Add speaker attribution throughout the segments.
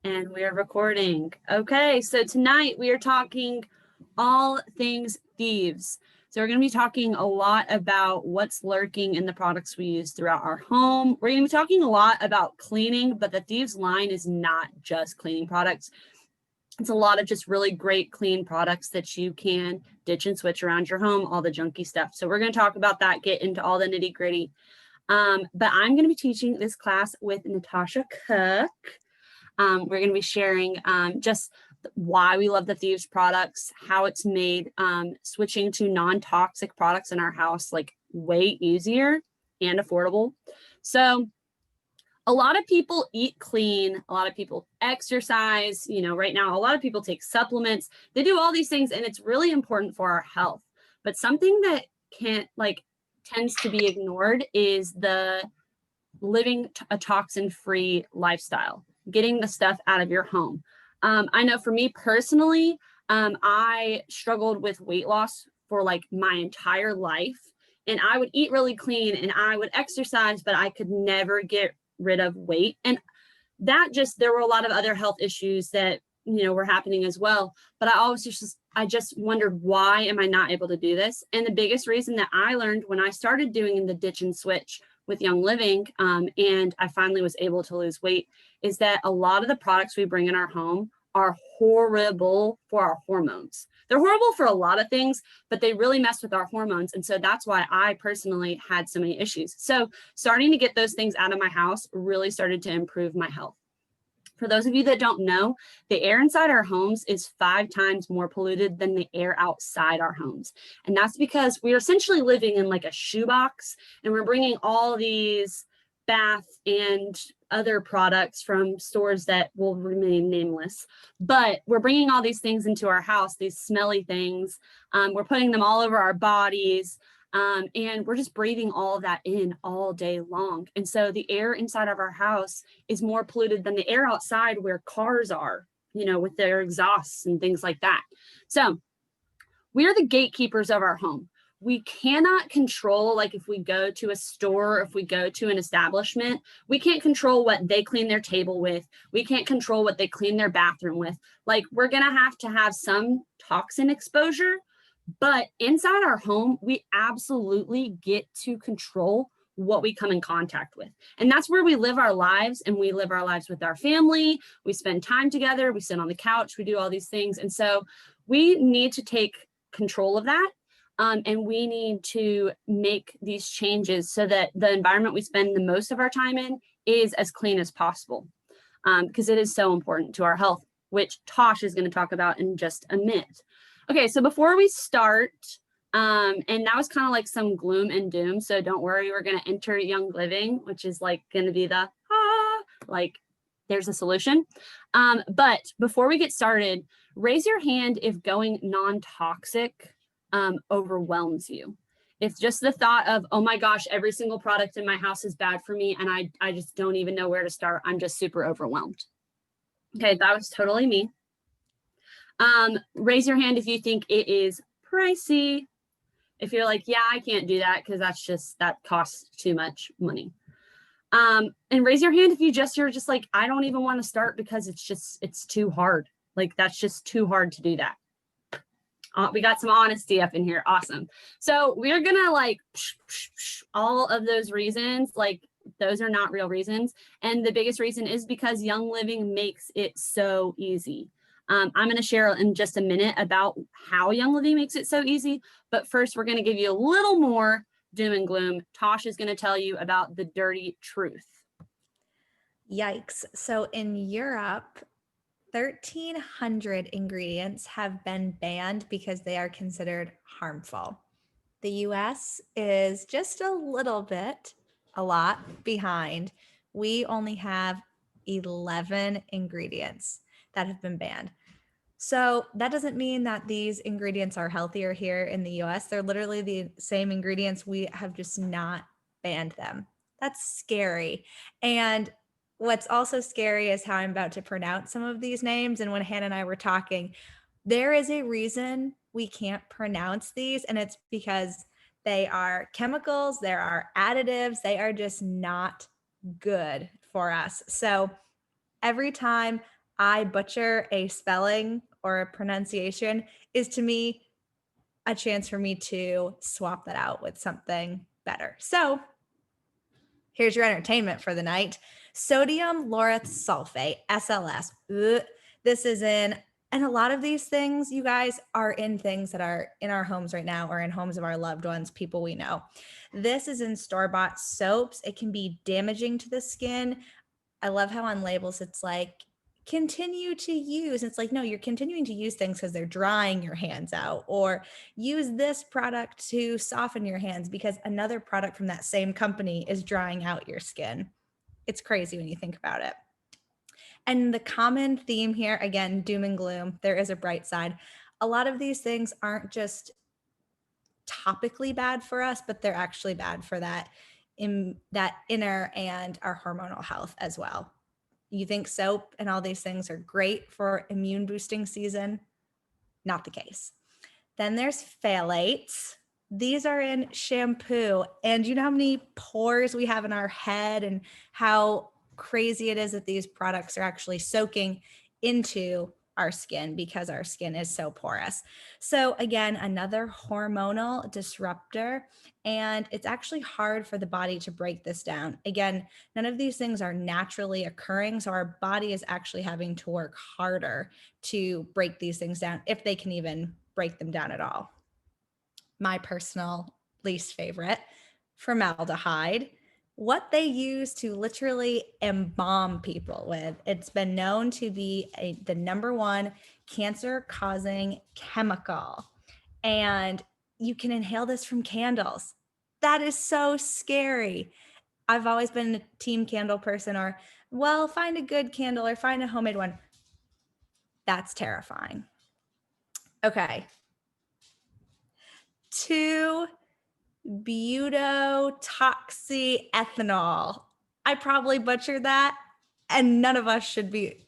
Speaker 1: And we are recording. Okay, so tonight we are talking all things thieves. So we're going to be talking a lot about what's lurking in the products we use throughout our home. We're going to be talking a lot about cleaning, but the Thieves line is not just cleaning products. It's a lot of just really great clean products that you can ditch and switch around your home, all the junky stuff. So we're going to talk about that, get into all the nitty gritty. But I'm going to be teaching this class with Natasha Cook. We're going to be sharing just why we love the Thieves products, how it's made switching to non-toxic products in our house like way easier and affordable. So a lot of people eat clean, a lot of people exercise, right now, a lot of people take supplements, they do all these things, and it's really important for our health. But something that tends to be ignored is the living a toxin-free lifestyle, getting the stuff out of your home. I know for me personally, I struggled with weight loss for like my entire life, and I would eat really clean and I would exercise, but I could never get rid of weight. And that there were a lot of other health issues that, were happening as well. But I just wondered, why am I not able to do this? And the biggest reason that I learned when I started doing the ditch and switch with Young Living, and I finally was able to lose weight, is that a lot of the products we bring in our home are horrible for our hormones. They're horrible for a lot of things, but they really mess with our hormones. And so that's why I personally had so many issues. So starting to get those things out of my house really started to improve my health. For those of you that don't know, the air inside our homes is 5 times more polluted than the air outside our homes. And that's because we're essentially living in like a shoebox, and we're bringing all these bath and other products from stores that will remain nameless. But we're bringing all these things into our house, these smelly things. We're putting them all over our bodies. And we're just breathing all of that in all day long. And so the air inside of our house is more polluted than the air outside where cars are, with their exhausts and things like that. So we are the gatekeepers of our home. We cannot control, like if we go to a store, if we go to an establishment, we can't control what they clean their table with. We can't control what they clean their bathroom with. Like, we're going to have some toxin exposure. But inside our home, we absolutely get to control what we come in contact with. And that's where we live our lives, and we live our lives with our family. We spend time together. We sit on the couch. We do all these things. And so we need to take control of that. And we need to make these changes so that the environment we spend the most of our time in is as clean as possible, because it is so important to our health, which Tosh is going to talk about in just a minute. Okay, so before we start, and that was kind of like some gloom and doom, so don't worry, we're going to enter Young Living, which is like going to be the, there's a solution. But before we get started, raise your hand if going non-toxic overwhelms you. If just the thought of, oh my gosh, every single product in my house is bad for me, and I just don't even know where to start. I'm just super overwhelmed. Okay, that was totally me. Raise your hand if you think it is pricey. If you're like, yeah, I can't do that because that costs too much money. And raise your hand if you're just like, I don't even want to start because it's too hard. Like, that's just too hard to do that. We got some honesty up in here. Awesome. So we're gonna all of those reasons, those are not real reasons. And the biggest reason is because Young Living makes it so easy. I'm going to share in just a minute about how Young Living makes it so easy. But first, we're going to give you a little more doom and gloom. Tosh is going to tell you about the dirty truth.
Speaker 2: Yikes. So in Europe, 1,300 ingredients have been banned because they are considered harmful. The US is just a lot behind. We only have 11 ingredients that have been banned. So that doesn't mean that these ingredients are healthier here in the US. They're literally the same ingredients. We have just not banned them. That's scary. And what's also scary is how I'm about to pronounce some of these names. And when Hannah and I were talking, there is a reason we can't pronounce these, and it's because they are chemicals, there are additives, they are just not good for us. So every time I butcher a spelling or a pronunciation is to me a chance for me to swap that out with something better. So here's your entertainment for the night. Sodium lauryl sulfate, SLS. Ugh. This is in, and a lot of these things, you guys, are in things that are in our homes right now or in homes of our loved ones, people we know. This is in store-bought soaps. It can be damaging to the skin. I love how on labels it's like, continue to use. It's like, no, you're continuing to use things because they're drying your hands out, or use this product to soften your hands because another product from that same company is drying out your skin. It's crazy when you think about it. And the common theme here, again, doom and gloom, there is a bright side. A lot of these things aren't just topically bad for us, but they're actually bad for that in that inner and our hormonal health as well. You think soap and all these things are great for immune boosting season? Not the case. Then there's phthalates. These are in shampoo. And you know how many pores we have in our head and how crazy it is that these products are actually soaking into our skin because our skin is so porous. So again, another hormonal disruptor, and it's actually hard for the body to break this down. Again, none of these things are naturally occurring, so our body is actually having to work harder to break these things down, if they can even break them down at all. My personal least favorite, formaldehyde. What they use to literally embalm people with. It's been known to be the number one cancer causing chemical. And you can inhale this from candles. That is so scary. I've always been a team candle person, or, well, find a good candle or find a homemade one. That's terrifying. Okay. 2-butoxyethanol. I probably butchered that, and none of us should be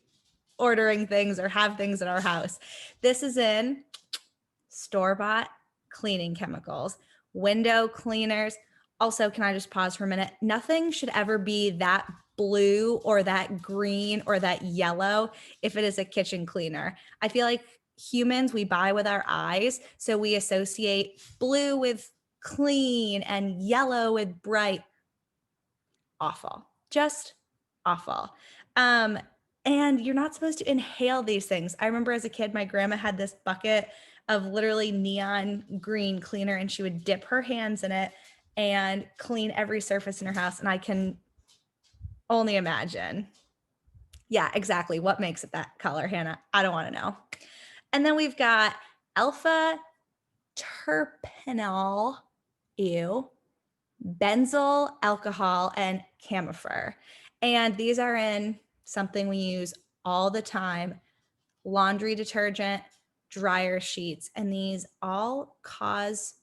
Speaker 2: ordering things or have things in our house. This is in store-bought cleaning chemicals, window cleaners. Also, can I just pause for a minute? Nothing should ever be that blue or that green or that yellow if it is a kitchen cleaner. I feel like humans, we buy with our eyes. So we associate blue with clean and yellow with bright. Awful. Just awful. And you're not supposed to inhale these things. I remember as a kid, my grandma had this bucket of literally neon green cleaner, and she would dip her hands in it and clean every surface in her house. And I can only imagine. Yeah, exactly. What makes it that color, Hannah? I don't want to know. And then we've got alpha terpenol, ew, benzyl alcohol, and camphor. And these are in something we use all the time: laundry detergent, dryer sheets, and these all cause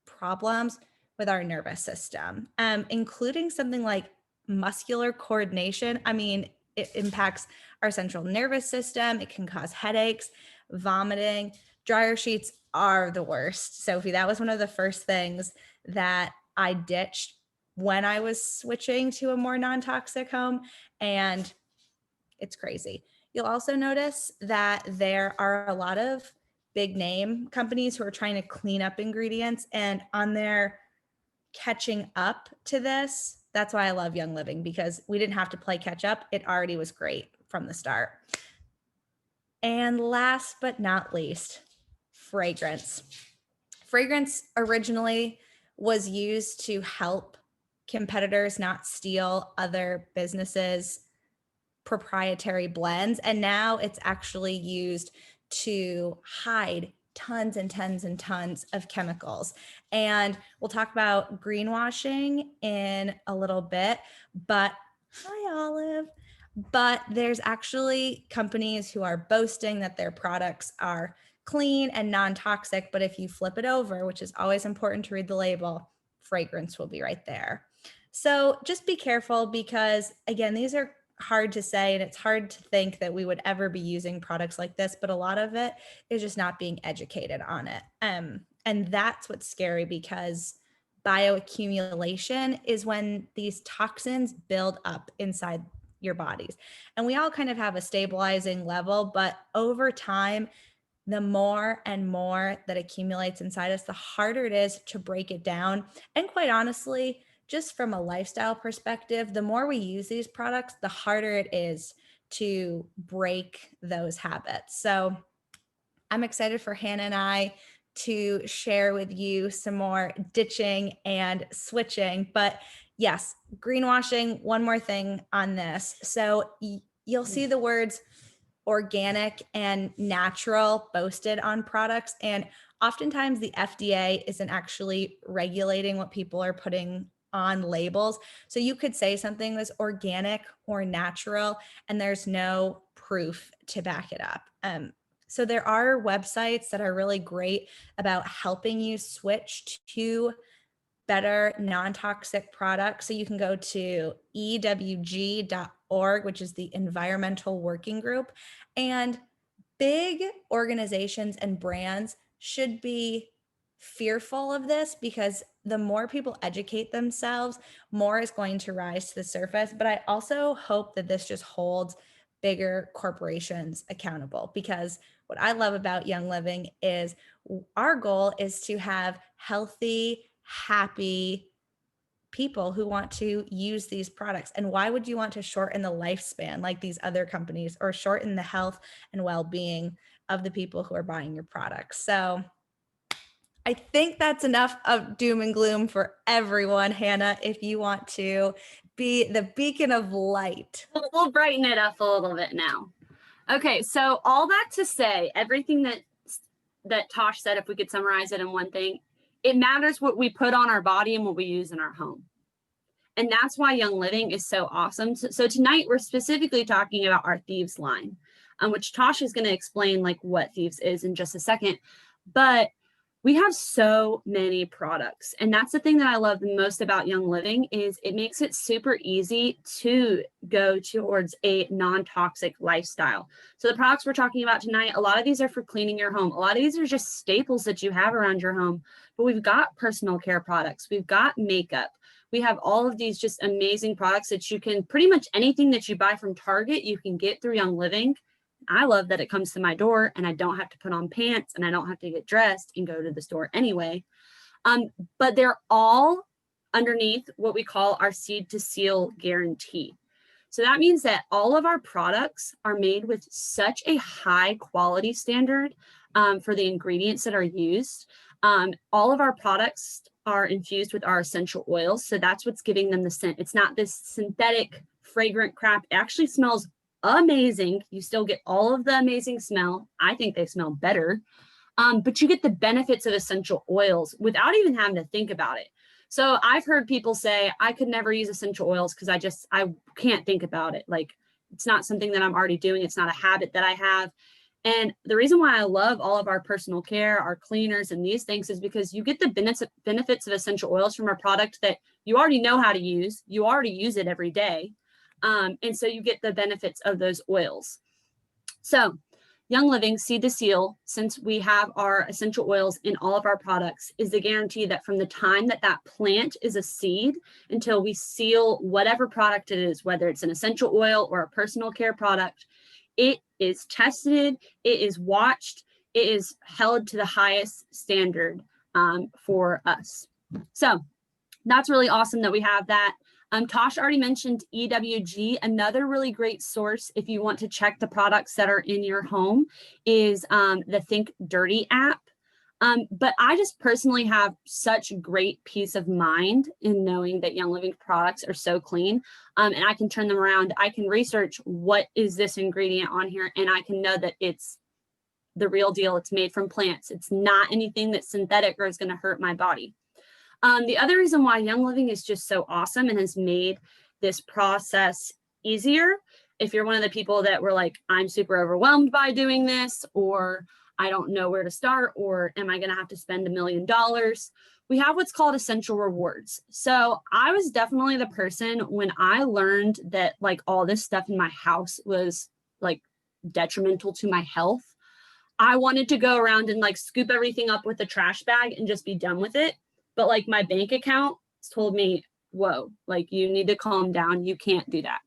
Speaker 2: problems with our nervous system, including something like muscular coordination. I mean, it impacts our central nervous system. It can cause headaches, vomiting. Dryer sheets are the worst. Sophie, that was one of the first things that I ditched when I was switching to a more non-toxic home, and it's crazy. You'll also notice that there are a lot of big name companies who are trying to clean up ingredients, and on their catching up to this, that's why I love Young Living, because we didn't have to play catch up. It already was great from the start. And last but not least, fragrance. Fragrance originally was used to help competitors not steal other businesses' proprietary blends, and now it's actually used to hide tons and tons and tons of chemicals. And we'll talk about greenwashing in a little bit, but hi, Olive. But there's actually companies who are boasting that their products are clean and non-toxic, but if you flip it over, which is always important to read the label, fragrance will be right there. So just be careful, because again, these are hard to say, and it's hard to think that we would ever be using products like this, but a lot of it is just not being educated on it. And that's what's scary, because bioaccumulation is when these toxins build up inside your bodies. And we all kind of have a stabilizing level, but over time, the more and more that accumulates inside us, the harder it is to break it down. And quite honestly, just from a lifestyle perspective, the more we use these products, the harder it is to break those habits. So I'm excited for Hannah and I to share with you some more ditching and switching. But yes, greenwashing, one more thing on this. So you'll see the words organic and natural boasted on products. And oftentimes the FDA isn't actually regulating what people are putting on labels. So you could say something was organic or natural, and there's no proof to back it up. So there are websites that are really great about helping you switch to better non-toxic products. So you can go to ewg.org, which is the Environmental Working Group. And big organizations and brands should be fearful of this, because the more people educate themselves, more is going to rise to the surface. But I also hope that this just holds bigger corporations accountable, because what I love about Young Living is our goal is to have healthy, happy people who want to use these products. And why would you want to shorten the lifespan like these other companies, or shorten the health and well-being of the people who are buying your products? So I think that's enough of doom and gloom for everyone. Hannah, if you want to be the beacon of light.
Speaker 1: We'll brighten it up a little bit now. Okay, so all that to say, everything that Tosh said, if we could summarize it in one thing, it matters what we put on our body and what we use in our home. And that's why Young Living is so awesome. So tonight we're specifically talking about our Thieves line, which Tosh is going to explain like what Thieves is in just a second. But we have so many products. And that's the thing that I love the most about Young Living is it makes it super easy to go towards a non-toxic lifestyle. So the products we're talking about tonight, a lot of these are for cleaning your home. A lot of these are just staples that you have around your home. But we've got personal care products. We've got makeup. We have all of these just amazing products that you can pretty much anything that you buy from Target, you can get through Young Living. I love that it comes to my door and I don't have to put on pants and I don't have to get dressed and go to the store anyway. But they're all underneath what we call our seed to seal guarantee. So that means that all of our products are made with such a high quality standard for the ingredients that are used. All of our products are infused with our essential oils. So that's what's giving them the scent. It's not this synthetic fragrant crap. It actually smells amazing. You still get all of the amazing smell. I think they smell better. But you get the benefits of essential oils without even having to think about it. So I've heard people say, I could never use essential oils because I can't think about it. Like it's not something that I'm already doing. It's not a habit that I have. And the reason why I love all of our personal care, our cleaners and these things is because you get the benefits of essential oils from a product that you already know how to use. You already use it every day. And so you get the benefits of those oils. So Young Living Seed to Seal, since we have our essential oils in all of our products, is the guarantee that from the time that that plant is a seed until we seal whatever product it is, whether it's an essential oil or a personal care product, it is tested, it is watched, it is held to the highest standard for us. So that's really awesome that we have that. Tosh already mentioned EWG. Another really great source if you want to check the products that are in your home is the Think Dirty app. But I just personally have such great peace of mind in knowing that Young Living products are so clean and I can turn them around. I can research what is this ingredient on here and I can know that it's the real deal. It's made from plants. It's not anything that's synthetic or is going to hurt my body. The other reason why Young Living is just so awesome and has made this process easier, if you're one of the people that were like, I'm super overwhelmed by doing this, or I don't know where to start, or am I going to have to spend $1 million? We have what's called essential rewards. So I was definitely the person when I learned that like all this stuff in my house was like detrimental to my health. I wanted to go around and like scoop everything up with a trash bag and just be done with it. But like my bank account told me, whoa, like you need to calm down. You can't do that.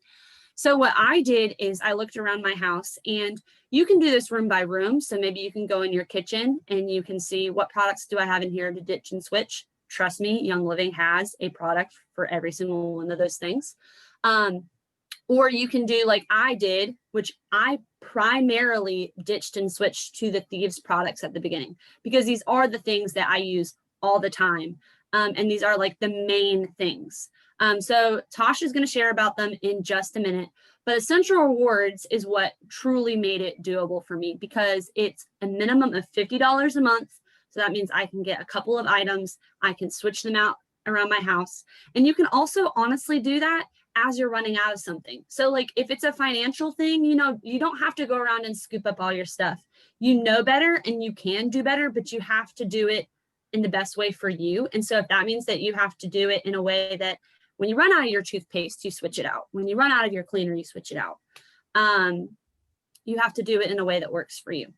Speaker 1: So what I did is I looked around my house, and you can do this room by room. So maybe you can go in your kitchen and you can see what products do I have in here to ditch and switch. Trust me, Young Living has a product for every single one of those things. Or you can do like I did, which I primarily ditched and switched to the Thieves products at the beginning, because these are the things that I use all the time. And these are like the main things. So Tosh is going to share about them in just a minute. But Essential Rewards is what truly made it doable for me, because it's a minimum of $50 a month. So that means I can get a couple of items. I can switch them out around my house. And you can also honestly do that as you're running out of something. So like if it's a financial thing, you know, you don't have to go around and scoop up all your stuff. You know better and you can do better, but you have to do it in the best way for you. And so if that means that you have to do it in a way that when you run out of your toothpaste, you switch it out. When you run out of your cleaner, you switch it out. You have to do it in a way that works for you.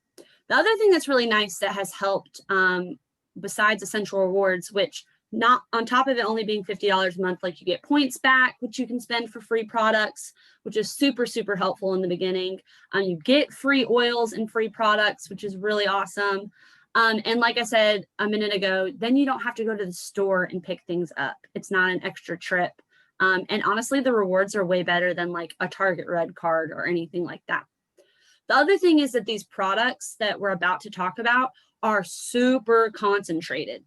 Speaker 1: The other thing that's really nice that has helped, besides Essential Rewards, which not on top of it only being $50 a month, like you get points back, which you can spend for free products, which is super, super helpful in the beginning. You get free oils and free products, which is really awesome. And like I said a minute ago, then you don't have to go to the store and pick things up. It's not an extra trip. And honestly, the rewards are way better than like a Target Red card or anything like that. The other thing is that these products that we're about to talk about are super concentrated.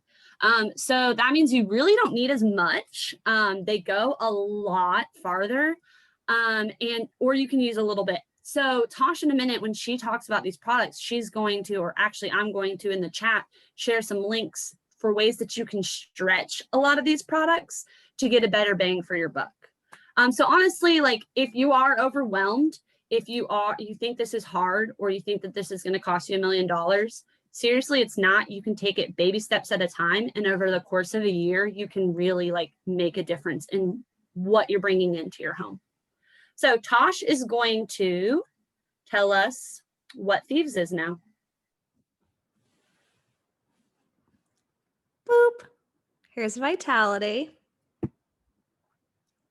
Speaker 1: So that means you really don't need as much. They go a lot farther, or you can use a little bit. So Tosh, in a minute, when she talks about these products, she's going to, or actually I'm going to in the chat, share some links for ways that you can stretch a lot of these products to get a better bang for your buck. So honestly, like if you are overwhelmed, if you think this is hard, or you think that this is going to cost you $1 million, seriously, it's not. You can take it baby steps at a time. And over the course of a year, you can really like make a difference in what you're bringing into your home. So Tosh is going to tell us what Thieves is now.
Speaker 2: Boop. Here's Vitality.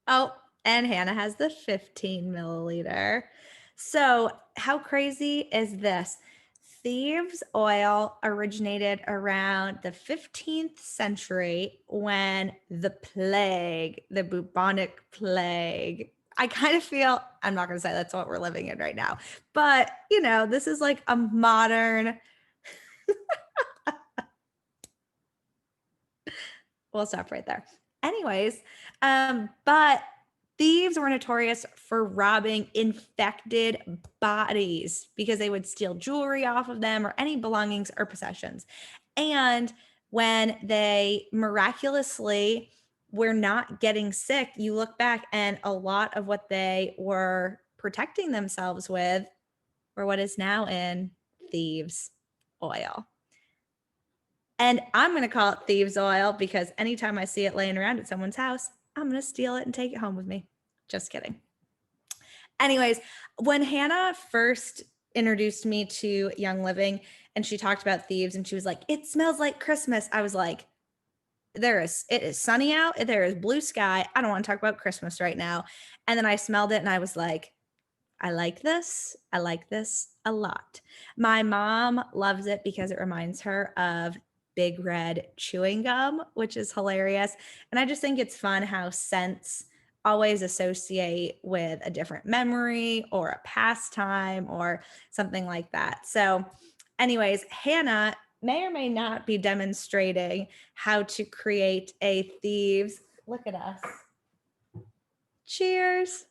Speaker 2: Oh, and Hannah has the 15 milliliter. So how crazy is this? Thieves oil originated around the 15th century when the plague, the bubonic plague, I kind of feel, I'm not going to say that's what we're living in right now, but you know, this is like a modern, we'll stop right there. Anyways, but thieves were notorious for robbing infected bodies because they would steal jewelry off of them or any belongings or possessions. And when they miraculously were not getting sick, you look back and a lot of what they were protecting themselves with were what is now in thieves oil. And I'm going to call it thieves oil because anytime I see it laying around at someone's house, I'm going to steal it and take it home with me. Just kidding. Anyways, when Hannah first introduced me to Young Living and she talked about thieves and she was like, it smells like Christmas. I was like, it is sunny out. There is blue sky. I don't want to talk about Christmas right now. And then I smelled it and I was like, I like this. I like this a lot. My mom loves it because it reminds her of Big Red chewing gum, which is hilarious. And I just think it's fun how scents always associate with a different memory or a pastime or something like that. So anyways, Hannah may or may not be demonstrating how to create a thieves. Look at us. Cheers.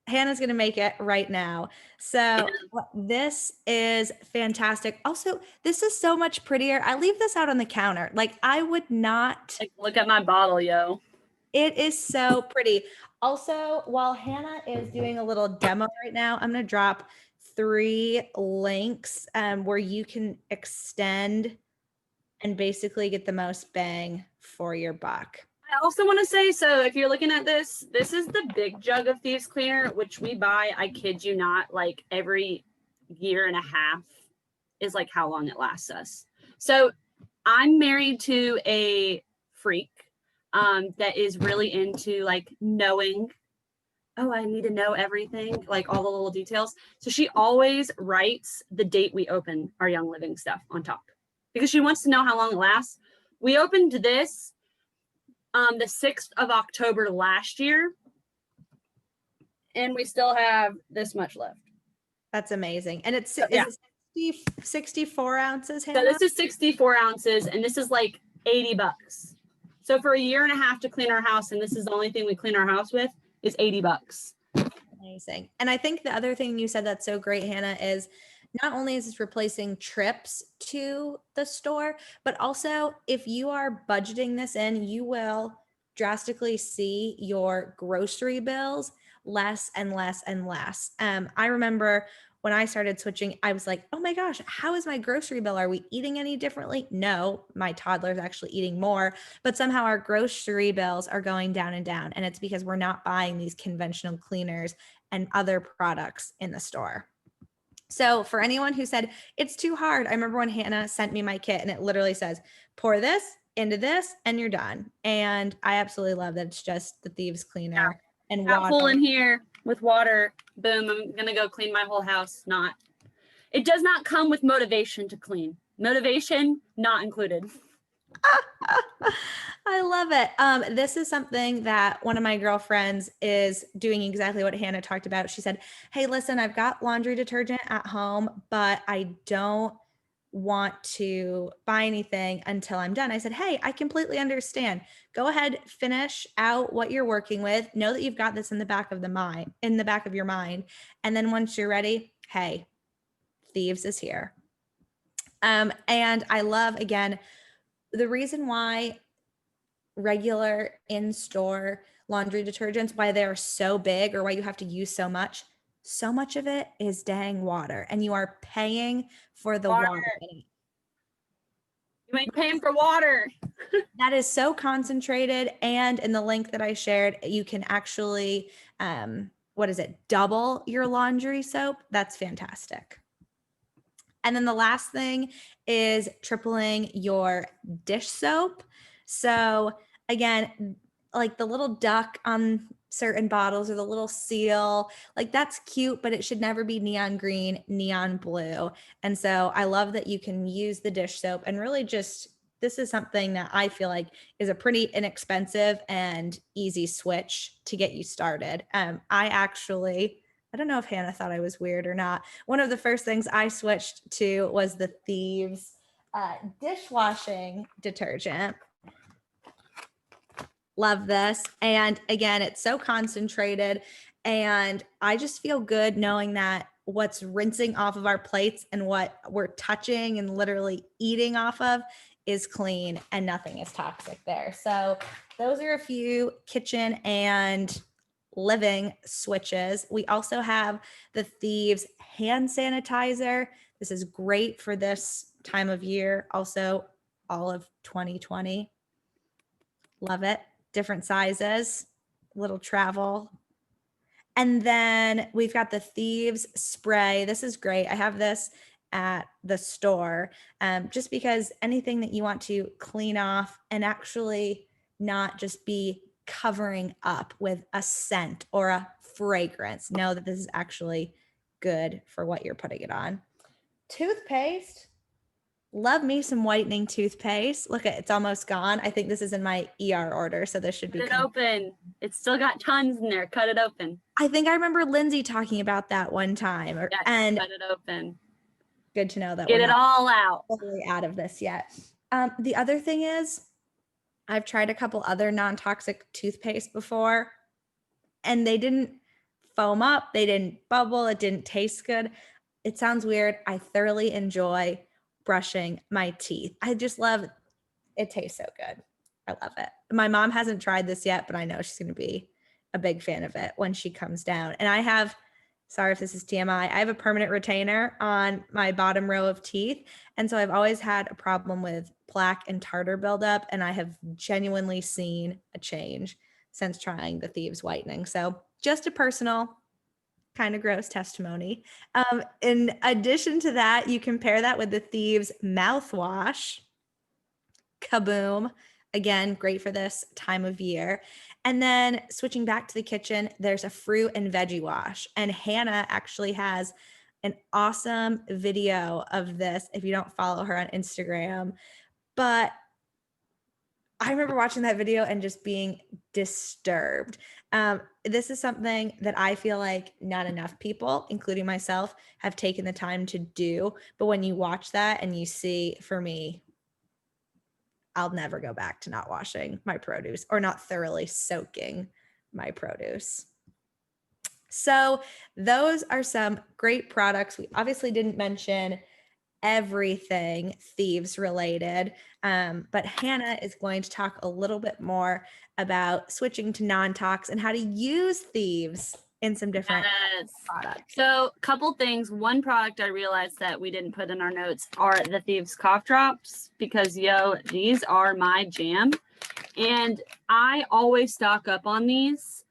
Speaker 2: Hannah's going to make it right now. So this is fantastic. Also, this is so much prettier. I leave this out on the counter. Like I would not.
Speaker 1: Like, look at my bottle, yo.
Speaker 2: It is so pretty. Also, while Hannah is doing a little demo right now, I'm going to drop 3 links where you can extend and basically get the most bang for your buck.
Speaker 1: I also want to say, so if you're looking at this, this is the big jug of Thieves Cleaner, which we buy, I kid you not, like every year and a half is like how long it lasts us. So I'm married to a freak that is really into like knowing oh, I need to know everything, like all the little details. So she always writes the date we open our Young Living stuff on top because she wants to know how long it lasts. We opened this the 6th of October last year, and we still have this much left.
Speaker 2: That's amazing. And it's,
Speaker 1: So, yeah.
Speaker 2: is it 64 ounces,
Speaker 1: So
Speaker 2: Hannah?
Speaker 1: this is 64 ounces, and this is like $80. So for a year and a half to clean our house, and this is the only thing we clean our house with, is $80.
Speaker 2: Amazing. And I think the other thing you said that's so great, Hannah, is not only is this replacing trips to the store, but also if you are budgeting this in, you will drastically see your grocery bills less and less and less. I remember when I started switching, I was like, oh my gosh, how is my grocery bill? Are we eating any differently? No, my toddler's actually eating more, but somehow our grocery bills are going down and down. And it's because we're not buying these conventional cleaners and other products in the store. So for anyone who said it's too hard, I remember when Hannah sent me my kit and it literally says, pour this into this and you're done. And I absolutely love that it's just the Thieves Cleaner and
Speaker 1: Got
Speaker 2: water.
Speaker 1: full in here with water. Boom, I'm gonna go clean my whole house. Not, it does not come with motivation to clean. Motivation not included.
Speaker 2: I love it. This is something that one of my girlfriends is doing exactly what Hannah talked about. She said, hey, listen, I've got laundry detergent at home, but I don't want to buy anything until I'm done. I said, hey, I completely understand. Go ahead, finish out what you're working with. Know that you've got this in the back of your mind. And then once you're ready, hey, Thieves is here. And I love, again, the reason why regular in-store laundry detergents, why they're so big or why you have to use so much of it is dang water, and you are paying for the water in it.
Speaker 1: You ain't paying for water.
Speaker 2: That is so concentrated. And in the link that I shared, you can actually, double your laundry soap. That's fantastic. And then the last thing is tripling your dish soap. So again, like the little duck on certain bottles or the little seal, like that's cute, but it should never be neon green, neon blue. And so I love that you can use the dish soap and really just, this is something that I feel like is a pretty inexpensive and easy switch to get you started. I don't know if Hannah thought I was weird or not. One of the first things I switched to was the Thieves dishwashing detergent. Love this. And again, it's so concentrated. And I just feel good knowing that what's rinsing off of our plates and what we're touching and literally eating off of is clean and nothing is toxic there. So those are a few kitchen and living switches. We also have the Thieves hand sanitizer. This is great for this time of year. Also, all of 2020. Love it. Different sizes, little travel. And then we've got the Thieves spray. This is great. I have this at the store just because anything that you want to clean off and actually not just be covering up with a scent or a fragrance. Know that this is actually good for what you're putting it on. Toothpaste. Love me some whitening toothpaste. Look, it's almost gone. I think this is in my ER order, so this should be
Speaker 1: Cut it open. It's still got tons in there. Cut it open.
Speaker 2: I think I remember Lindsay talking about that one time.
Speaker 1: Yes,
Speaker 2: and
Speaker 1: cut it open.
Speaker 2: Good to know that
Speaker 1: Get
Speaker 2: we're
Speaker 1: it
Speaker 2: not
Speaker 1: all out.
Speaker 2: totally out of this yet. The other thing is, I've tried a couple other non-toxic toothpaste before, and they didn't foam up, they didn't bubble, it didn't taste good. It sounds weird. I thoroughly enjoy brushing my teeth. I just love it. It tastes so good. I love it. My mom hasn't tried this yet, but I know she's going to be a big fan of it when she comes down. And I have, sorry if this is TMI, I have a permanent retainer on my bottom row of teeth. And so I've always had a problem with plaque and tartar buildup. And I have genuinely seen a change since trying the Thieves whitening. So just a personal kind of gross testimony. In addition to that, you can pair that with the Thieves mouthwash. Kaboom. Again, great for this time of year. And then switching back to the kitchen, there's a fruit and veggie wash. And Hannah actually has an awesome video of this if you don't follow her on Instagram. But I remember watching that video and just being disturbed. This is something that I feel like not enough people, including myself, have taken the time to do. But when you watch that and you see, for me, I'll never go back to not washing my produce or not thoroughly soaking my produce. So those are some great products. We obviously didn't mention everything Thieves related, but Hannah is going to talk a little bit more about switching to non-tox and how to use Thieves in some different products.
Speaker 1: So a couple things. One product I realized that we didn't put in our notes are the Thieves cough drops, because these are my jam. And I always stock up on these.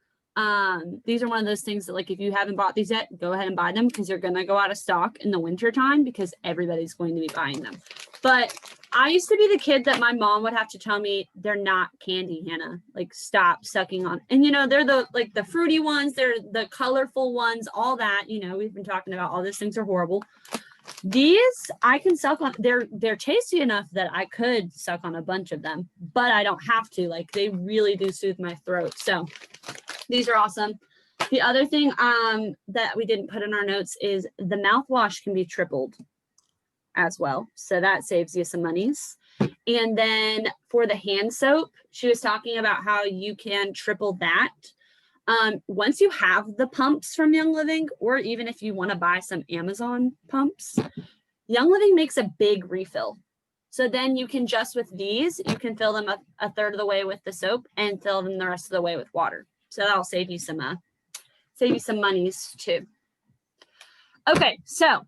Speaker 1: These are one of those things that, like, if you haven't bought these yet, go ahead and buy them, because you're going to go out of stock in the winter time because everybody's going to be buying them. But I used to be the kid that my mom would have to tell me, they're not candy, Hannah. Like, stop sucking on. And, they're the fruity ones. They're the colorful ones, all that. We've been talking about all these things are horrible. These I can suck on. They're tasty enough that I could suck on a bunch of them, but I don't have to. Like, they really do soothe my throat. So these are awesome. The other thing that we didn't put in our notes is the mouthwash can be tripled as well. So that saves you some monies. And then for the hand soap, she was talking about how you can triple that. Once you have the pumps from Young Living, or even if you want to buy some Amazon pumps, Young Living makes a big refill. So then you can just with these, you can fill them a third of the way with the soap and fill them the rest of the way with water. So that'll save you some monies too. Okay, so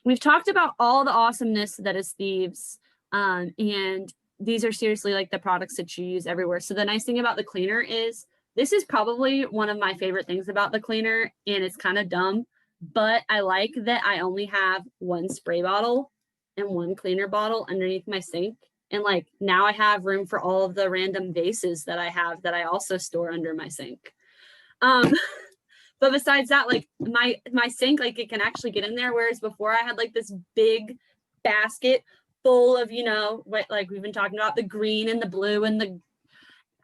Speaker 1: we've talked about all the awesomeness that is Thieves, and these are seriously like the products that you use everywhere. So the nice thing about the cleaner is this is probably one of my favorite things about the cleaner, and it's kind of dumb, but I like that I only have one spray bottle and one cleaner bottle underneath my sink. And like now I have room for all of the random vases that I have that I also store under my sink. But besides that, like my sink, like it can actually get in there. Whereas before I had like this big basket full of, what like we've been talking about, the green and the blue and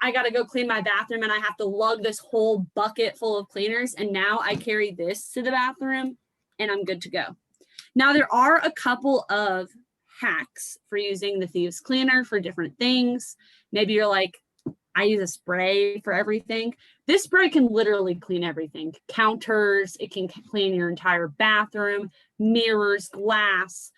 Speaker 1: I got to go clean my bathroom and I have to lug this whole bucket full of cleaners. And now I carry this to the bathroom and I'm good to go. Now there are a couple of hacks for using the Thieves cleaner for different things. Maybe you're like, I use a spray for everything. This spray can literally clean everything. Counters, it can clean your entire bathroom, mirrors, glass.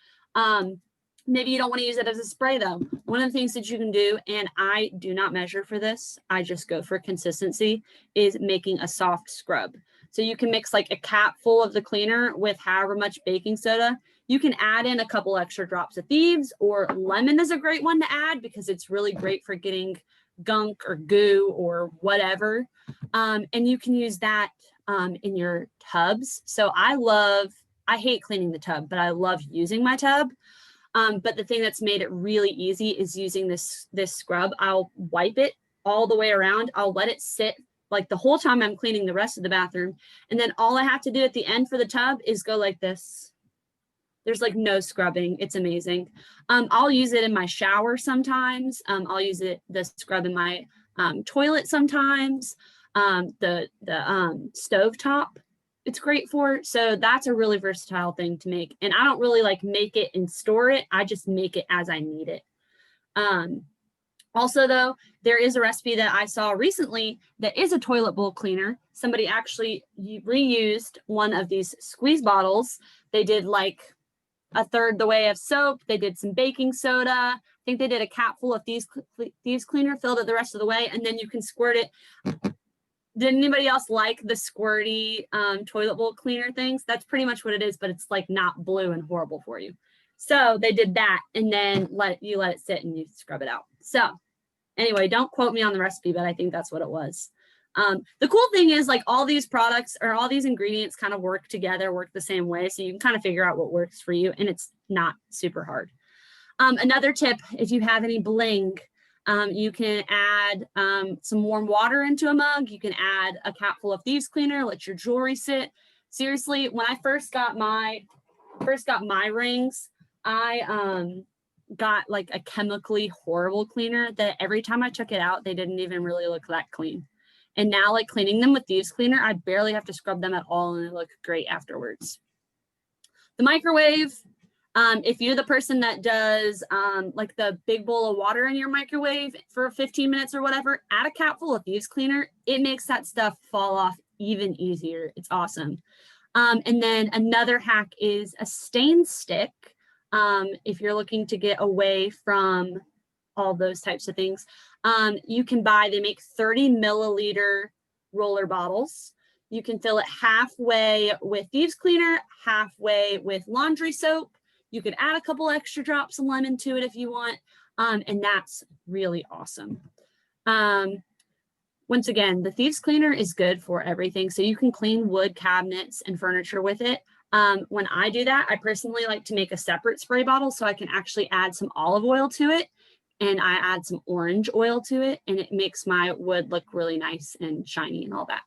Speaker 1: Maybe you don't want to use it as a spray though. One of the things that you can do, and I do not measure for this, I just go for consistency, is making a soft scrub. So you can mix like a cap full of the cleaner with however much baking soda. You can add in a couple extra drops of Thieves, or lemon is a great one to add because it's really great for getting gunk or goo or whatever. And you can use that in your tubs. So I hate cleaning the tub, but I love using my tub. But the thing that's made it really easy is using this scrub. I'll wipe it all the way around. I'll let it sit like the whole time I'm cleaning the rest of the bathroom. And then all I have to do at the end for the tub is go like this. There's like no scrubbing. It's amazing. I'll use it in my shower sometimes. I'll use the scrub in my toilet sometimes. The stove top, it's great for. So that's a really versatile thing to make. And I don't really like make it and store it. I just make it as I need it. Also though, there is a recipe that I saw recently that is a toilet bowl cleaner. Somebody actually reused one of these squeeze bottles. They did like a third the way of soap. They did some baking soda. I think they did a cap full of Thieves cleaner, filled it the rest of the way, and then you can squirt it. Did anybody else like the squirty toilet bowl cleaner things? That's pretty much what it is, but it's like not blue and horrible for you. So they did that, and then let it sit and you scrub it out. So anyway, don't quote me on the recipe, but I think that's what it was. The cool thing is like all these products or all these ingredients kind of work together, work the same way. So you can kind of figure out what works for you, and it's not super hard. Another tip, if you have any bling, You can add some warm water into a mug. You can add a cap full of Thieves Cleaner, let your jewelry sit. Seriously, when I first got my rings, I got like a chemically horrible cleaner that every time I took it out, they didn't even really look that clean. And now, like, cleaning them with Thieves Cleaner, I barely have to scrub them at all, and they look great afterwards. The microwave, if you're the person that does like the big bowl of water in your microwave for 15 minutes or whatever, add a cap full of Thieves Cleaner. It makes that stuff fall off even easier. It's awesome. And then another hack is a stain stick. If you're looking to get away from all those types of things, you can buy, they make 30 milliliter roller bottles. You can fill it halfway with Thieves Cleaner, halfway with laundry soap. You could add a couple extra drops of lemon to it if you want. And that's really awesome. Once again, the Thieves Cleaner is good for everything. So you can clean wood cabinets and furniture with it. When I do that, I personally like to make a separate spray bottle so I can actually add some olive oil to it. And I add some orange oil to it, and it makes my wood look really nice and shiny and all that.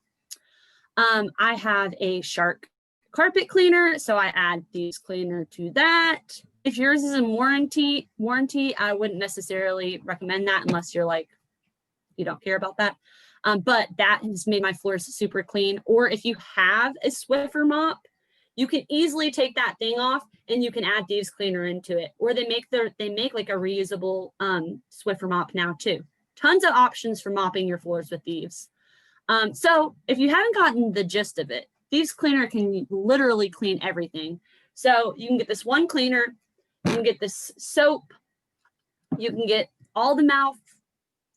Speaker 1: I have a Shark carpet cleaner, so I add Thieves Cleaner to that. If yours is in warranty, I wouldn't necessarily recommend that unless you're like, you don't care about that. But that has made my floors super clean. Or if you have a Swiffer mop, you can easily take that thing off and you can add Thieves Cleaner into it. Or they make like a reusable Swiffer mop now too. Tons of options for mopping your floors with Thieves. So if you haven't gotten the gist of it, Thieves Cleaner can literally clean everything. So you can get this one cleaner, you can get this soap, you can get all the mouth,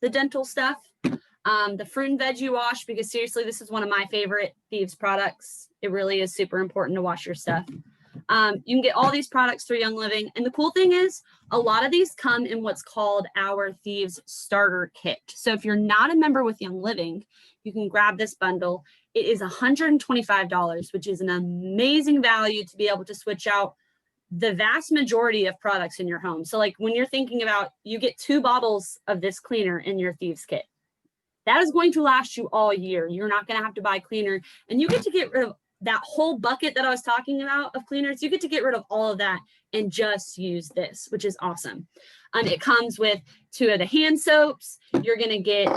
Speaker 1: the dental stuff, the fruit and veggie wash, because seriously, this is one of my favorite Thieves products. It really is super important to wash your stuff. You can get all these products through Young Living. And the cool thing is, a lot of these come in what's called our Thieves Starter Kit. So if you're not a member with Young Living, you can grab this bundle. It is $125, which is an amazing value to be able to switch out the vast majority of products in your home. So like when you're thinking about, you get 2 bottles of this cleaner in your Thieves kit. That is going to last you all year. You're not going to have to buy cleaner, and you get to get rid of that whole bucket that I was talking about of cleaners. You get to get rid of all of that and just use this, which is awesome. It comes with 2 of the hand soaps. You're going to get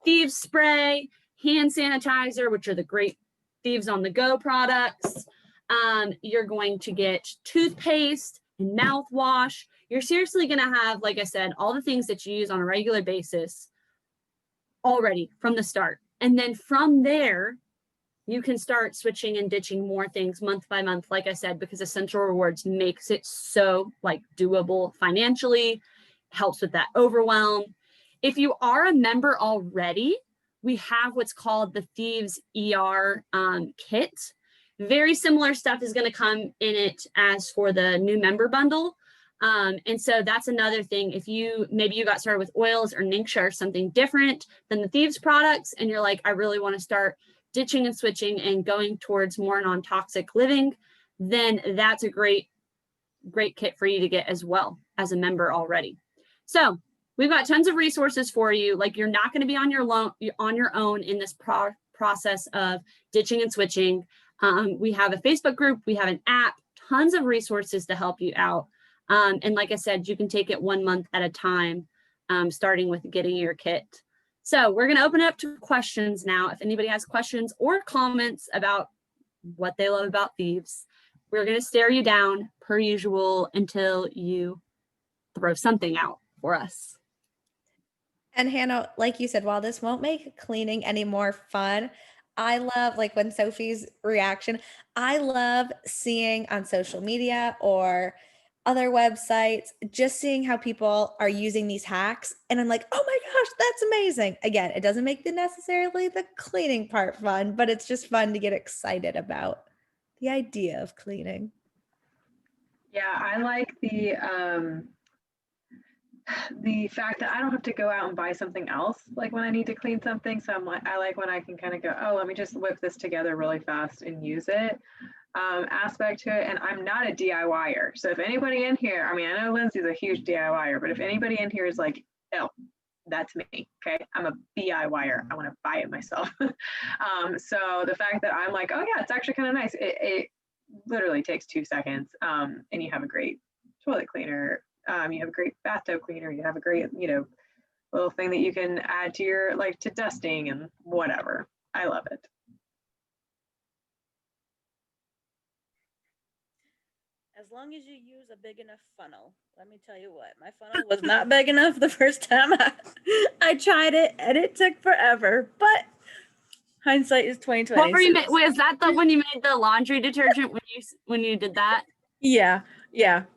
Speaker 1: Thieves spray, hand sanitizer, which are the great Thieves on the go products. You're going to get toothpaste and mouthwash. You're seriously going to have, like I said, all the things that you use on a regular basis already from the start. And then from there, you can start switching and ditching more things month by month, like I said, because Essential Rewards makes it so like doable financially, helps with that overwhelm. If you are a member already, we have what's called the Thieves ER kit. Very similar stuff is going to come in it as for the new member bundle. And so that's another thing. If maybe you got started with oils or Ningxia or something different than the Thieves products, and you're like, I really want to start ditching and switching and going towards more non-toxic living, then that's a great kit for you to get as well as a member already. So we've got tons of resources for you. Like, you're not going to be on your own in this process of ditching and switching. We have a Facebook group, we have an app, tons of resources to help you out. And like I said, you can take it 1 month at a time, starting with getting your kit. So we're going to open it up to questions now. If anybody has questions or comments about what they love about Thieves, we're going to stare you down per usual until you throw something out for us.
Speaker 2: And Hannah, like you said, while this won't make cleaning any more fun, I love, like, when Sophie's reaction, I love seeing on social media or other websites, just seeing how people are using these hacks. And I'm like, oh my gosh, that's amazing. Again, it doesn't make necessarily the cleaning part fun, but it's just fun to get excited about the idea of cleaning.
Speaker 3: Yeah, I like the fact that I don't have to go out and buy something else like when I need to clean something. So I like when I can kind of go, oh, let me just whip this together really fast and use it. Aspect to it. And I'm not a DIYer. So if anybody in here, I mean, I know Lindsay's a huge DIYer, but if anybody in here is like, oh, That's me. Okay. I'm a DIYer. I want to buy it myself. So the fact that I'm like, oh yeah, it's actually kind of nice. It literally takes 2 seconds. And you have a great toilet cleaner. You have a great bathtub cleaner. You have a great, little thing that you can add to your, like, to dusting and whatever. I love it.
Speaker 4: As long as you use a big enough funnel. Let me tell you what, my funnel was not big enough the first time I tried it, and it took forever. But hindsight is 20/20.
Speaker 1: What were you wait, is that the when you made the laundry detergent when you did that?
Speaker 4: Yeah.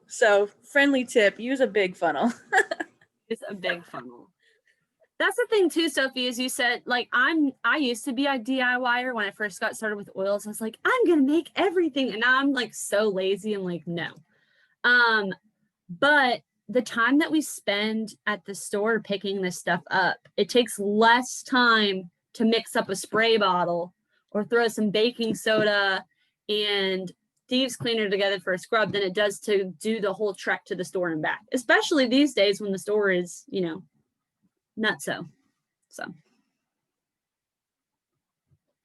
Speaker 4: So friendly tip: use a big funnel.
Speaker 1: It's a big funnel. That's the thing too, Sophie, is you said, like, I used to be a DIYer when I first got started with oils. I was like, I'm gonna make everything. And now I'm like so lazy and like, no. But the time that we spend at the store picking this stuff up, it takes less time to mix up a spray bottle or throw some baking soda and Thieves Cleaner together for a scrub than it does to do the whole trek to the store and back, especially these days when the store is, not so.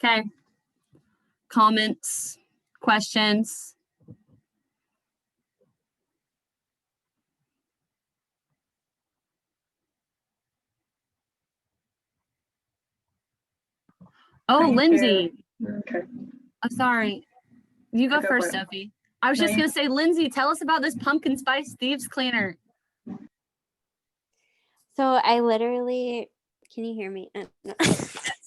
Speaker 1: Okay. Comments, questions? Oh,
Speaker 3: Thank
Speaker 1: Lindsay.
Speaker 3: you. Okay.
Speaker 1: Oh, sorry. You go
Speaker 3: Go
Speaker 1: first,
Speaker 3: for it.
Speaker 1: Sophie. I was
Speaker 3: No,
Speaker 1: just
Speaker 3: you-
Speaker 1: going to say, Lindsay, tell us about this pumpkin spice Thieves Cleaner.
Speaker 5: So I literally, can you hear me? No.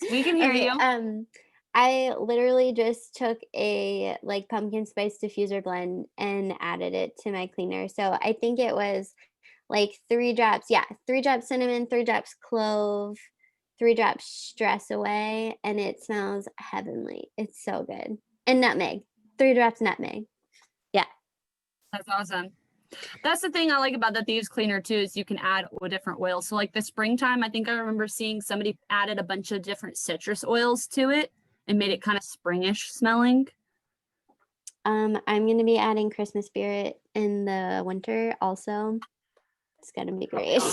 Speaker 1: We can hear
Speaker 5: Okay,
Speaker 1: you.
Speaker 5: I literally just took a like pumpkin spice diffuser blend and added it to my cleaner. So I think it was like 3 drops. Yeah, 3 drops cinnamon, 3 drops clove, 3 drops stress away, and it smells heavenly. It's so good. And nutmeg, 3 drops nutmeg. Yeah.
Speaker 1: That's awesome. That's the thing I like about the Thieves Cleaner too, is you can add different oils. So like the springtime, I think I remember seeing somebody added a bunch of different citrus oils to it and made it kind of springish smelling.
Speaker 5: I'm going to be adding Christmas spirit in the winter also. It's going to be great.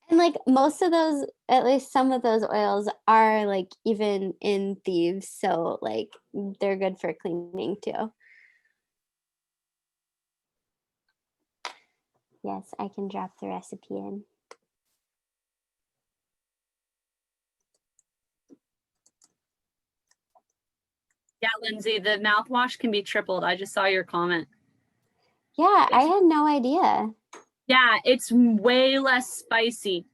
Speaker 5: And like most of those, at least some of those oils are like even in Thieves. So like they're good for cleaning too. Yes, I can drop the recipe in.
Speaker 1: Yeah, Lindsay, the mouthwash can be tripled. I just saw your comment.
Speaker 5: Yeah, I had no idea.
Speaker 1: Yeah, it's way less spicy.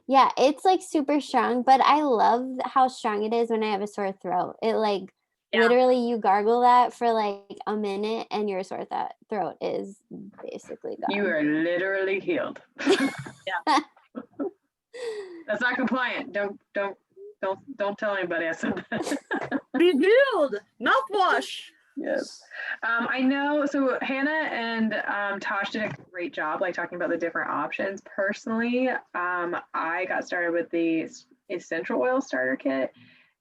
Speaker 5: Yeah, it's like super strong, but I love how strong it is when I have a sore throat. It like literally you gargle that for like a minute and your sore throat is basically gone.
Speaker 3: You are literally healed.
Speaker 1: Yeah.
Speaker 3: That's not compliant. Don't tell anybody I said that.
Speaker 1: Revealed mouthwash.
Speaker 3: Yes. I know. So Hannah and Tosh did a great job, like talking about the different options. Personally, I got started with the essential oil starter kit,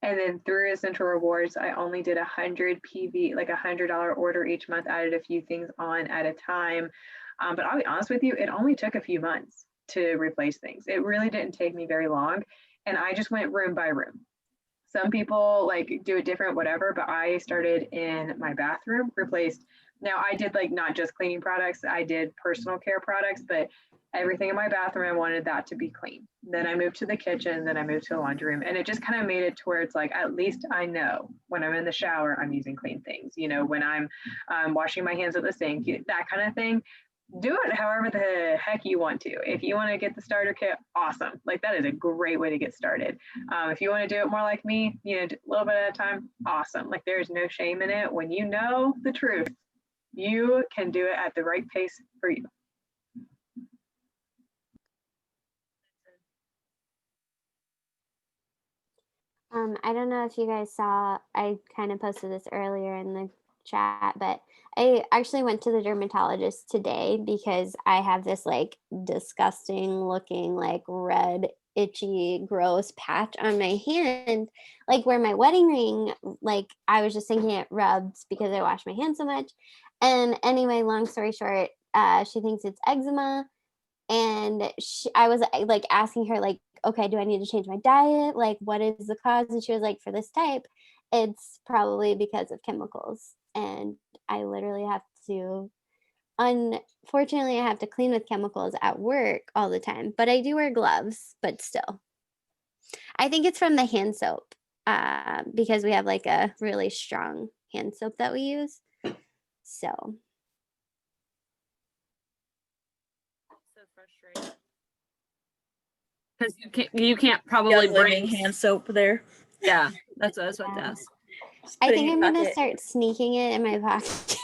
Speaker 3: and then through Essential Rewards, I only did 100 PV, like $100 order each month, added a few things on at a time. But I'll be honest with you, it only took a few months to replace things. It really didn't take me very long, and I just went room by room. Some people like do it different, whatever, but I started in my bathroom, replaced. Now I did like not just cleaning products, I did personal care products, but everything in my bathroom, I wanted that to be clean. Then I moved to the kitchen, then I moved to the laundry room, and it just kind of made it to where it's like, at least I know when I'm in the shower, I'm using clean things, when I'm washing my hands at the sink, that kind of thing. Do it however the heck you want to. If you want to get the starter kit, awesome. Like that is a great way to get started. If you want to do it more like me, a little bit at a time, awesome. Like there's no shame in it. When you know the truth, you can do it at the right pace for you.
Speaker 5: I don't know if you guys saw, I kind of posted this earlier in the chat, but I actually went to the dermatologist today because I have this like disgusting looking like red itchy gross patch on my hand, like where my wedding ring, like I was just thinking it rubs because I wash my hands so much. And anyway, long story short, she thinks it's eczema. And I was like asking her like, okay, do I need to change my diet? Like, what is the cause? And she was like, for this type, it's probably because of chemicals. And I literally have to, unfortunately, I have to clean with chemicals at work all the time, but I do wear gloves, but still. I think it's from the hand soap because we have like a really strong hand soap that we use. So
Speaker 1: frustrating. Because you can't
Speaker 4: Yeah,
Speaker 1: probably
Speaker 4: living
Speaker 1: bring
Speaker 4: hand soap there.
Speaker 1: Yeah, that's what I was about to
Speaker 5: Yeah.
Speaker 1: ask.
Speaker 4: Just
Speaker 5: I
Speaker 4: put it
Speaker 5: think
Speaker 4: in
Speaker 5: I'm
Speaker 4: your
Speaker 5: gonna
Speaker 4: pocket.
Speaker 5: start sneaking it in my pocket.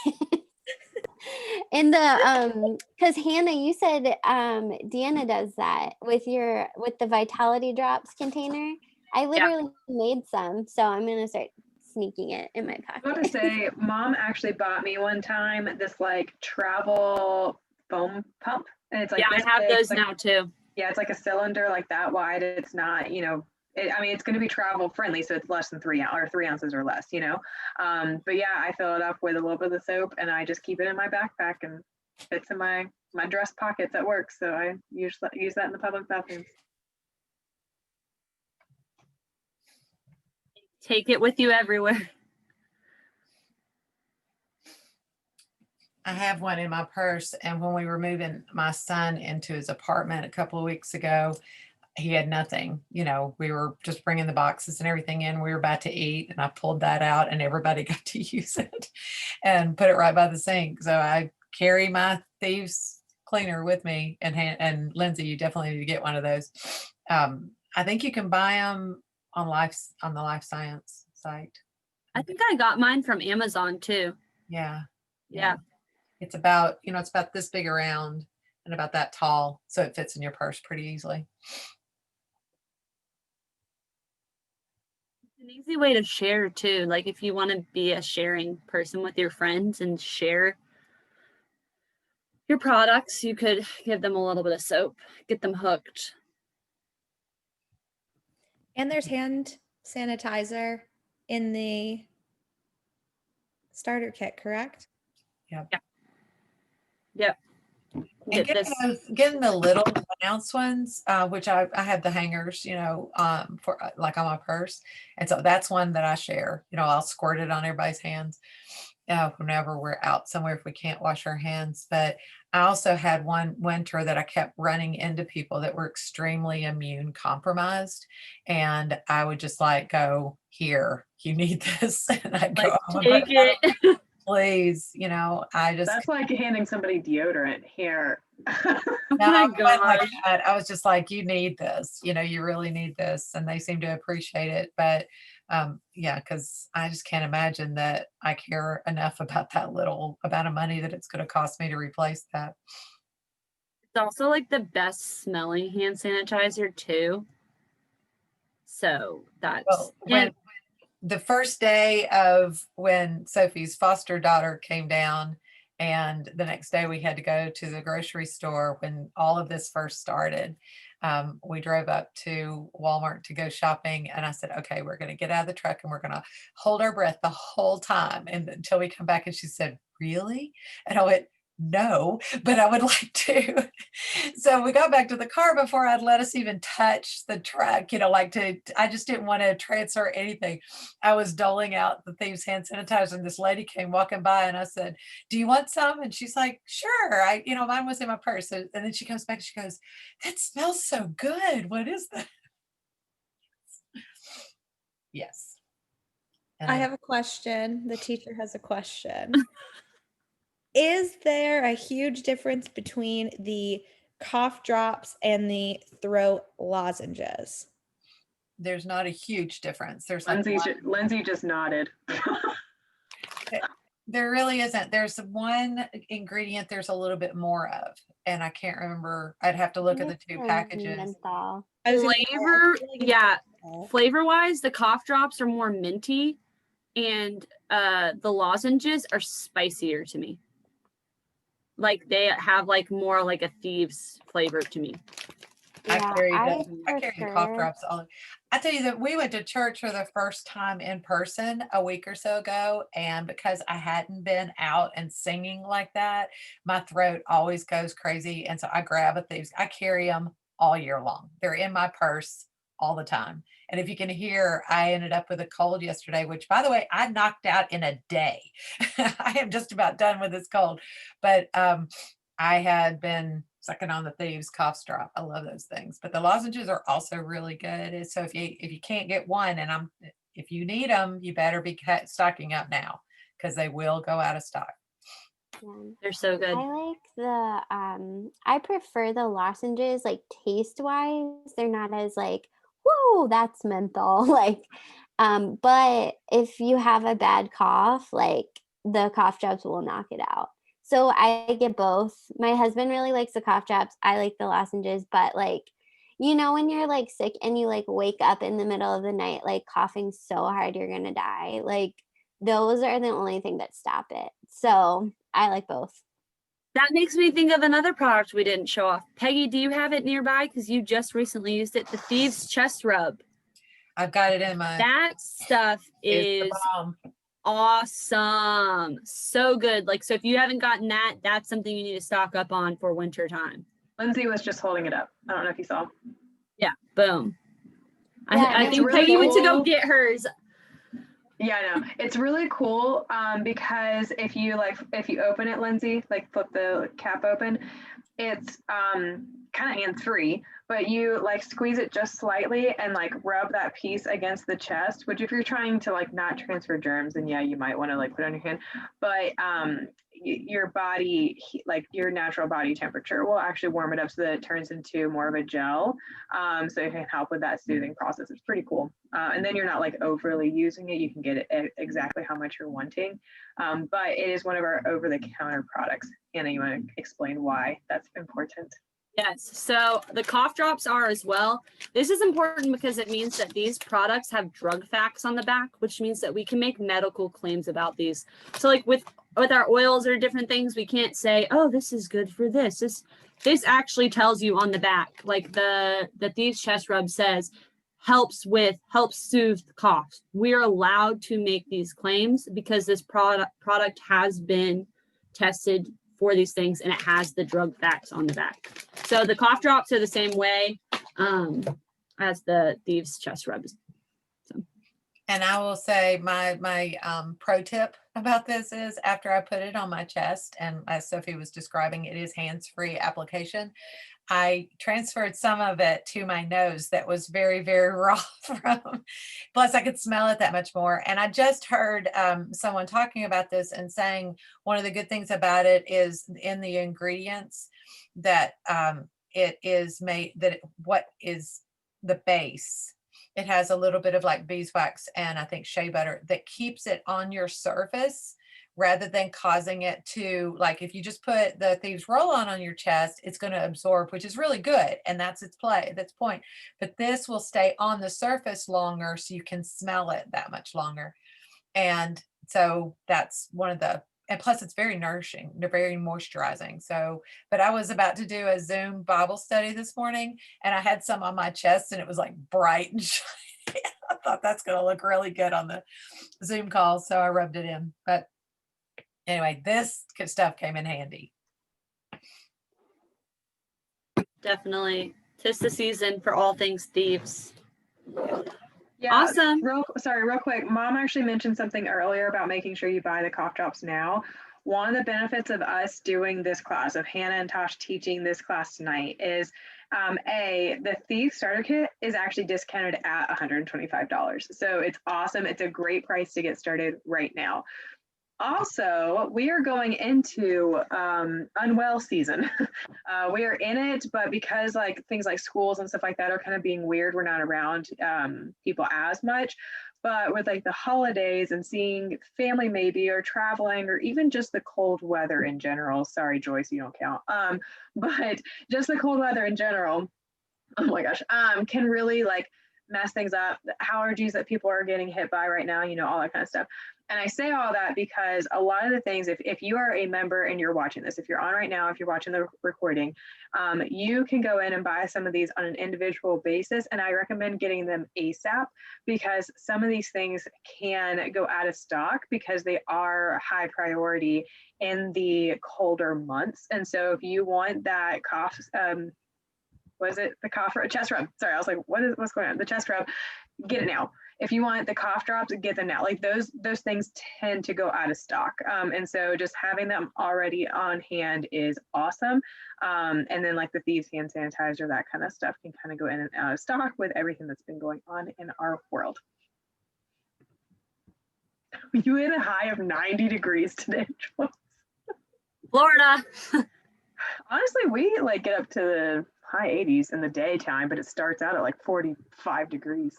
Speaker 5: In the because Hannah, you said Deanna does that with the Vitality Drops container. I literally made some, so I'm gonna start sneaking it in my
Speaker 3: I was about to
Speaker 5: pocket.
Speaker 3: say, mom actually bought me one time this like travel foam pump, and it's like
Speaker 1: Yeah,
Speaker 3: this
Speaker 1: I have
Speaker 3: big.
Speaker 1: those
Speaker 3: It's like,
Speaker 1: now too.
Speaker 3: yeah, it's like a cylinder like that wide. It's not, I mean, it's going to be travel friendly, so it's less than 3 ounces or less, But yeah, I fill it up with a little bit of the soap, and I just keep it in my backpack and fits in my dress pockets at work. So I usually use that in the public bathrooms.
Speaker 1: Take it with you everywhere.
Speaker 6: I have one in my purse. And when we were moving my son into his apartment a couple of weeks ago, he had nothing. We were just bringing the boxes and everything in. We were about to eat, and I pulled that out, and everybody got to use it and put it right by the sink. So I carry my Thieves cleaner with me. And Lindsay, you definitely need to get one of those. I think you can buy them on the Life Science site.
Speaker 1: I think I got mine from Amazon too.
Speaker 6: Yeah.
Speaker 1: Yeah.
Speaker 6: It's about, it's about this big around and about that tall. So it fits in your purse pretty easily.
Speaker 1: It's an easy way to share too. Like if you want to be a sharing person with your friends and share your products, you could give them a little bit of soap, get them hooked.
Speaker 2: And there's hand sanitizer in the starter kit, correct?
Speaker 6: Yep.
Speaker 1: Yep.
Speaker 6: And getting the little ounce ones, which I have the hangers, for like on my purse. And so that's one that I share. I'll squirt it on everybody's hands whenever we're out somewhere if we can't wash our hands. But I also had one winter that I kept running into people that were extremely immune compromised. And I would just like go, here, you need this. And I'd go,
Speaker 1: take it.
Speaker 6: Please,
Speaker 3: That's like handing somebody deodorant here.
Speaker 1: Oh
Speaker 6: no,
Speaker 1: my
Speaker 6: I went like
Speaker 1: gosh.
Speaker 6: that. I was just like, you need this, you really need this. And they seem to appreciate it. But yeah, because I just can't imagine that I care enough about that little amount of money that it's going to cost me to replace that.
Speaker 1: It's also like the best smelling hand sanitizer too. So that's
Speaker 6: when the first day of when Sophie's foster daughter came down, and the next day we had to go to the grocery store when all of this first started. We drove up to Walmart to go shopping, and I said, okay, we're going to get out of the truck and we're going to hold our breath the whole time and until we come back. And she said, really? And I went, no, but I would like to. So we got back to the car before I'd let us even touch the truck, I just didn't want to transfer anything. I was doling out the Thieves hand sanitizer, and this lady came walking by, and I said, do you want some? And she's like, sure. Mine was in my purse. And then she comes back and she goes, that smells so good. What is that? Yes.
Speaker 2: I have a question. The teacher has a question. Is there a huge difference between the cough drops and the throat lozenges?
Speaker 6: There's not a huge difference. There's like
Speaker 3: Lindsay just nodded.
Speaker 6: There really isn't. There's one ingredient there's a little bit more of, and I can't remember. I'd have to look at the two packages.
Speaker 5: Menthol.
Speaker 1: Flavor, yeah. Flavor wise, the cough drops are more minty, and the lozenges are spicier to me. Like they have like more like a thieves flavor to me.
Speaker 6: I
Speaker 5: Yeah,
Speaker 6: carry
Speaker 5: I
Speaker 6: I carry the cough
Speaker 5: prefer.
Speaker 6: drops all. I tell you that we went to church for the first time in person a week or so ago, and because I hadn't been out and singing like that, my throat always goes crazy, and so I grab a Thieves. I carry them all year long. They're in my purse all the time. And if you can hear, I ended up with a cold yesterday, which, by the way, I knocked out in a day. I am just about done with this cold, but I had been sucking on the Thieves cough drop. I love those things, but the lozenges are also really good. So if you can't get one, and if you need them, you better be stocking up now because they will go out of stock.
Speaker 5: Yeah.
Speaker 1: They're so good.
Speaker 5: I like I prefer the lozenges, like taste wise. They're not as like, whoa, that's menthol. Like, but if you have a bad cough, like the cough drops will knock it out. So I get both. My husband really likes the cough drops. I like the lozenges, but like, when you're like sick and you like wake up in the middle of the night, like coughing so hard you're gonna die. Like those are the only thing that stop it. So I like both.
Speaker 1: That makes me think of another product we didn't show off. Peggy, do you have it nearby? Because you just recently used it, the Thieves Chest Rub.
Speaker 6: I've got it in my.
Speaker 1: That stuff
Speaker 6: It's the
Speaker 1: is
Speaker 6: bomb.
Speaker 1: awesome. So good. Like, so if you haven't gotten that, that's something you need to stock up on for winter time.
Speaker 3: Lindsay was just holding it up. I don't know if you saw.
Speaker 1: Yeah, boom.
Speaker 5: Yeah,
Speaker 1: I
Speaker 3: it's
Speaker 1: think
Speaker 3: really
Speaker 1: Peggy went to go
Speaker 3: cool.
Speaker 1: get hers.
Speaker 3: Yeah, I know. It's really cool because if you open it, Lindsay, like flip the cap open, it's kind of hands-free, but you like squeeze it just slightly and like rub that piece against the chest, which if you're trying to like not transfer germs, then yeah, you might want to like put it on your hand. But your body, like your natural body temperature will actually warm it up so that it turns into more of a gel. So it can help with that soothing process. It's pretty cool. And then you're not like overly using it. You can get it exactly how much you're wanting. But it is one of our over-the-counter products. Anna, you want to explain why that's important?
Speaker 1: Yes, so the cough drops are as well. This is important because it means that these products have drug facts on the back, which means that we can make medical claims about these. So like with our oils or different things, we can't say, oh, this is good for this. This actually tells you on the back, like the Thieves Chest Rub says, helps soothe the cough. We are allowed to make these claims because this product has been tested for these things and it has the drug facts on the back. So the cough drops are the same way as the Thieves Chest Rubs. So.
Speaker 6: And I will say my pro tip about this is after I put it on my chest, and as Sophie was describing, it is hands-free application. I transferred some of it to my nose that was very, very raw from, plus I could smell it that much more. And I just heard someone talking about this and saying one of the good things about it is in the ingredients that it is made, that what is the base. It has a little bit of like beeswax and I think shea butter that keeps it on your surface rather than causing it to, like, if you just put the Thieves roll-on on your chest, it's going to absorb, which is really good. And that's its point. But this will stay on the surface longer so you can smell it that much longer. And so that's one of the, and plus it's very nourishing. They're very moisturizing. So, but I was about to do a Zoom Bible study this morning and I had some on my chest and it was like bright and shiny. I thought that's going to look really good on the Zoom call. So I rubbed it in, but anyway, this stuff came in handy.
Speaker 1: Definitely. 'Tis the season for all things Thieves.
Speaker 3: Yeah.
Speaker 1: Awesome.
Speaker 3: Real quick. Mom actually mentioned something earlier about making sure you buy the cough drops now. One of the benefits of us doing this class, of Hannah and Tosh teaching this class tonight, is the Thieves starter kit is actually discounted at $125. So it's awesome. It's a great price to get started right now. Also, we are going into unwell season. We are in it, but because like things like schools and stuff like that are kind of being weird, we're not around people as much. But with like the holidays and seeing family maybe or traveling or even just the cold weather in general. Sorry, Joyce, you don't count. But just the cold weather in general, oh my gosh, can really like mess things up. The allergies that people are getting hit by right now, all that kind of stuff. And I say all that because a lot of the things, if you are a member and you're watching this, if you're on right now, if you're watching the recording, you can go in and buy some of these on an individual basis. And I recommend getting them ASAP because some of these things can go out of stock because they are high priority in the colder months. And so if you want that cough, was it the cough chest rub? Sorry, I was like, what's going on? The chest rub, get it now. If you want the cough drops, get them now. Like those things tend to go out of stock. And so just having them already on hand is awesome. And then like the Thieves hand sanitizer, that kind of stuff can kind of go in and out of stock with everything that's been going on in our world. You hit a high of 90 degrees today, Jules.
Speaker 1: Florida.
Speaker 3: Honestly, we like get up to the high 80s in the daytime, but it starts out at like 45 degrees.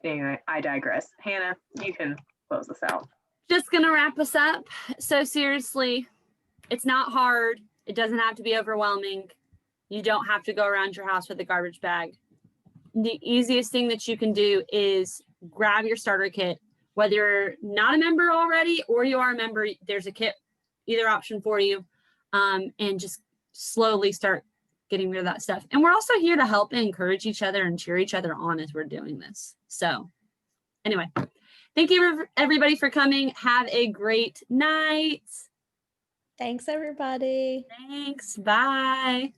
Speaker 3: Anyway, I digress. Hannah, you can close this out.
Speaker 1: Just gonna wrap us up. So seriously, it's not hard. It doesn't have to be overwhelming. You don't have to go around your house with a garbage bag. The easiest thing that you can do is grab your starter kit. Whether you're not a member already or you are a member, there's a kit, either option for you, and just slowly start getting rid of that stuff. And we're also here to help and encourage each other and cheer each other on as we're doing this. So anyway, thank you everybody for coming. Have a great night.
Speaker 2: Thanks, everybody.
Speaker 1: Thanks. Bye.